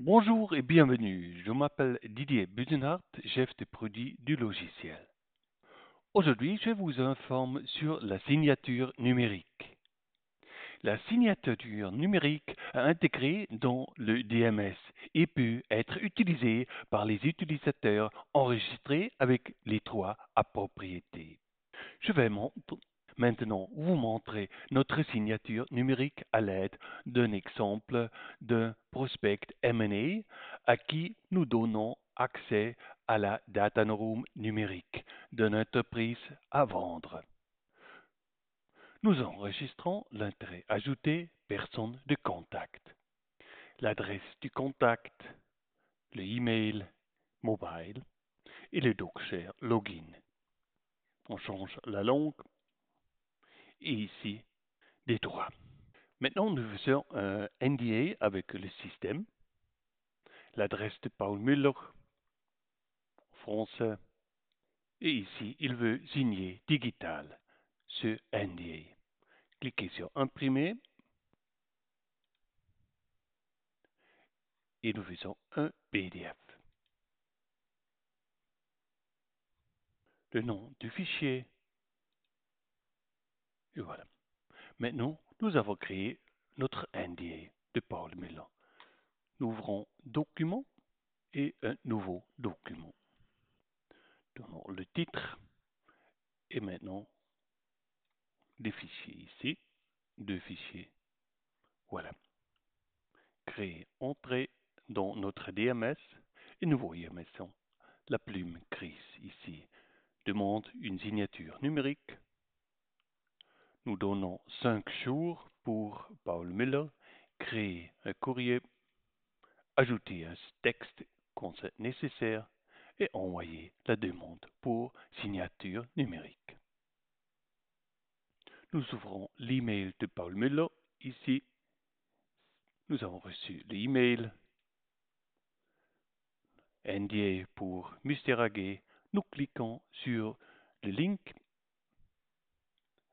Bonjour et bienvenue. Je m'appelle Didier Buzenhardt, chef de produit du logiciel. Aujourd'hui, je vous informe sur la signature numérique. La signature numérique est intégrée dans le DMS et peut être utilisée par les utilisateurs enregistrés avec les trois propriétés. Je vais maintenant vous montrer notre signature numérique à l'aide d'un exemple d'un prospect M&A à qui nous donnons accès à la data room numérique d'une entreprise à vendre. Nous enregistrons l'intérêt ajouté personne de contact, l'adresse du contact, le email mobile et le DocShare login. On change la langue et ici des droits. Maintenant, nous faisons un NDA avec le système, l'adresse de Paul Müller, français, et ici, il veut signer digital ce NDA. Cliquez sur imprimer et nous faisons un PDF. Le nom du fichier, et voilà. Maintenant, nous avons créé notre NDA de Paul Müller. Nous ouvrons Document et un nouveau document. Donnons le titre et maintenant des fichiers ici, deux fichiers. Voilà. Créer entrée dans notre DMS et nous voyons maintenant la plume grise ici demande une signature numérique. Nous donnons 5 jours pour Paul Müller, créer un courrier, ajouter un texte quand c'est nécessaire et envoyer la demande pour signature numérique. Nous ouvrons l'email de Paul Müller. Ici, nous avons reçu l'email NDA pour Mystère AG. Nous cliquons sur le link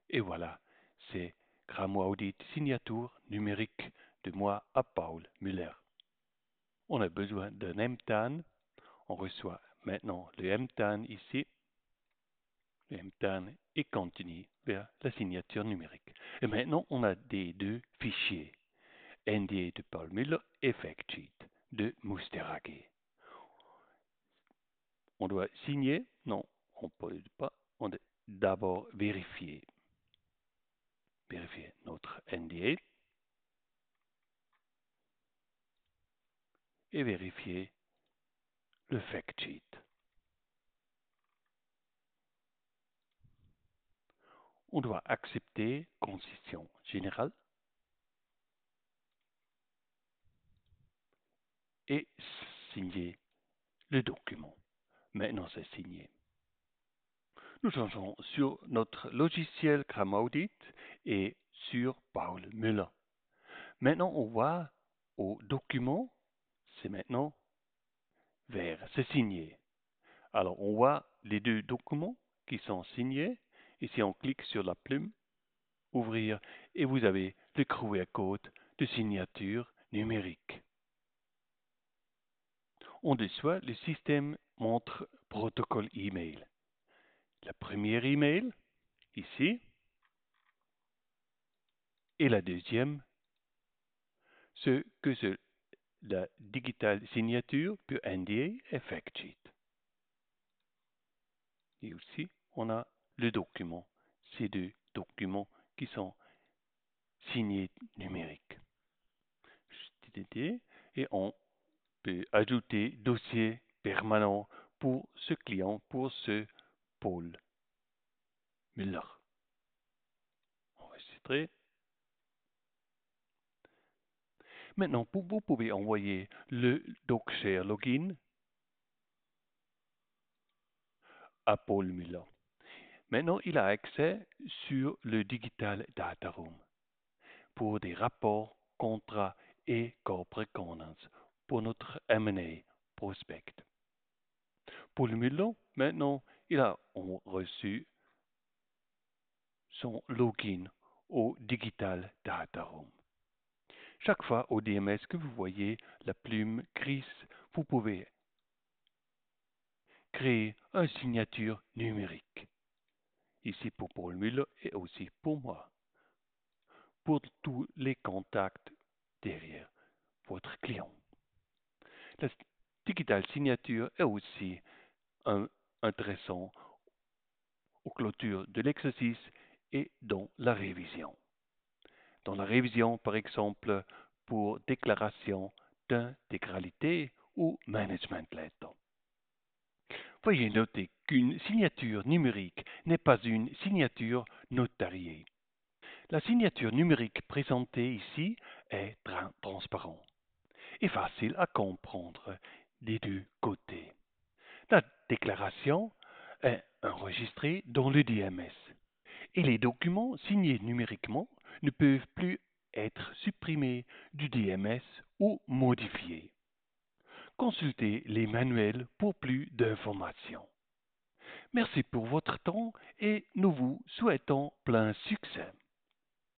et voilà, c'est Gramo Audit signature numérique de moi à Paul Müller. On a besoin d'un MTAN. On reçoit maintenant le MTAN ici. Le MTAN et continue vers la signature numérique. Et maintenant, on a des deux fichiers. NDA de Paul Müller et Factsheet de Mystère AG. On doit signer. Non, on ne peut pas. On doit d'abord vérifier notre NDA et vérifier le fact sheet. On doit accepter conditions générales et signer le document. Maintenant, c'est signé. Nous changeons sur notre logiciel Gramaudit et sur Paul Müller. Maintenant, on voit au document, c'est maintenant vert, c'est signé. Alors, on voit les deux documents qui sont signés. Ici, on clique sur la plume, ouvrir, et vous avez le QR code de signature numérique. En dessous, le système montre protocole email. La première email, ici, et la deuxième, ce que la digital signature pour NDA et Factsheet. Et aussi, on a le document, ces deux documents qui sont signés numériques. Et on peut ajouter dossier permanent pour ce client, pour ce Paul Müller. Enregistrer. Maintenant, vous pouvez envoyer le DocShare login à Paul Müller. Maintenant, il a accès sur le Digital Data Room pour des rapports, contrats et corporate governance pour notre M&A prospect. Paul Müller, maintenant, il a reçu son login au Digital Data Room. Chaque fois au DMS que vous voyez la plume grise, vous pouvez créer une signature numérique. Ici pour Paul Müller et aussi pour moi. Pour tous les contacts derrière votre client. La digital signature est aussi intéressant aux clôtures de l'exercice et dans la révision. Dans la révision, par exemple, pour déclaration d'intégralité ou management letter. Veuillez noter qu'une signature numérique n'est pas une signature notariée. La signature numérique présentée ici est transparente et facile à comprendre des deux côtés. La déclaration est enregistrée dans le DMS et les documents signés numériquement ne peuvent plus être supprimés du DMS ou modifiés. Consultez les manuels pour plus d'informations. Merci pour votre temps et nous vous souhaitons plein succès.